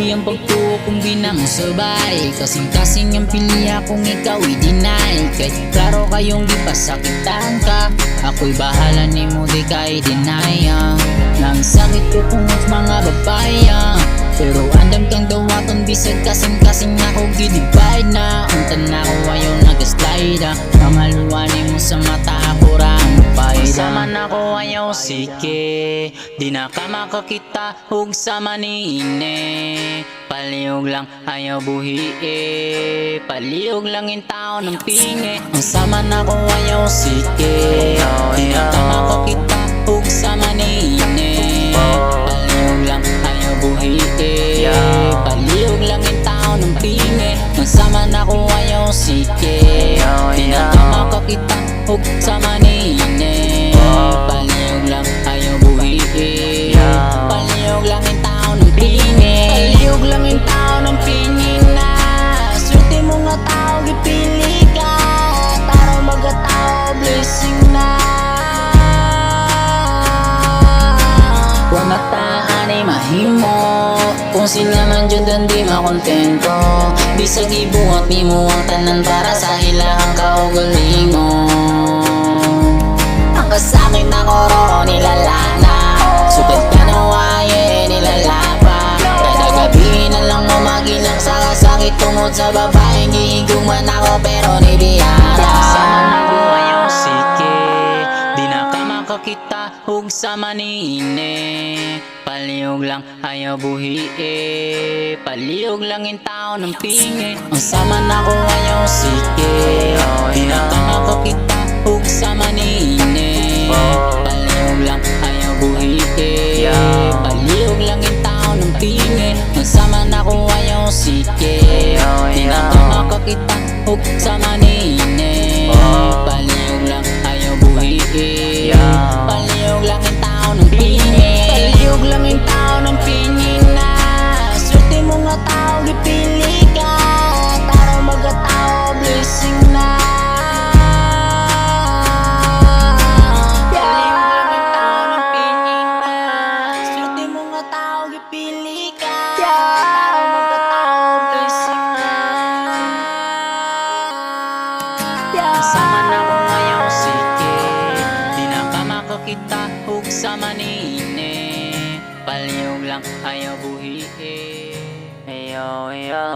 Di ang pagtuo kung binang sabay, kasing-kasing ang pilya kung ikaw i-deny. Kay klaro kayong di pasakitan ka, ako'y bahala ni mo di ka i-deny. Nang sakit ko kung mga babaya, pero andam kang dawaton bisag kasing-kasing ako gidivide na. Untan na ko ayaw nag-slide, pamaluwanin mo sa mata ako rang paida. Sama na ko ayaw sige, di na ka makakita hug sama ni ine. Palihog lang ayaw buhi palihog lang in tao ng pingi. Ang sama na ko ayaw sige, di na ka makakita hug sama ni ine. Palihog lang ayaw buhi palihog lang in tao ng pingi. Ang sama na ko ayaw sige, di na ka makakita hug sama ni ine. Palihog lang ayaw buhi palihog lang in tao ng pingi. Palihog lang in tao ng pingi na swerte mo nga tao gipili ka, taro magatao blessing na. Wala taan ay mahimo kung sila man dyan dan di makontento. Bisag ibuhat ni mo ang tanan para sa ilang kaugaling mo. Ang kasakit na koro nilalana, sugat ka na waye nilalapa. Kada gabi na lang mo magilang sa kasakit tungod sa babaeng giiguman ako pero ni biyara. Sama na ko ayaw sige, di na ka makakita hug sama ni ine. Palihog lang ayaw buhi palihog lang in tao ng pingi. Ang sama na ko ayaw sige, di na ka makakita hug sama ni ine. Palihog lang ayaw buhi palihog lang in tao ng pingi. Ang sama na ko ayaw sige, di na ka makakita hug sama ni ine. Palihog lang ayaw buhi palihog lang in tao ng pingi. Palihog lang in tao ng pingi na swerte mo nga tao gipili ka, taro magatao blessing na. Palihog lang in tao ng pingi na swerte mo nga tao gipili ka, taro magatao blessing na. Sama na ko ayaw sige, di na ka makakita hug sama ni ine. Palihog lang ayaw buhi ayo ayo.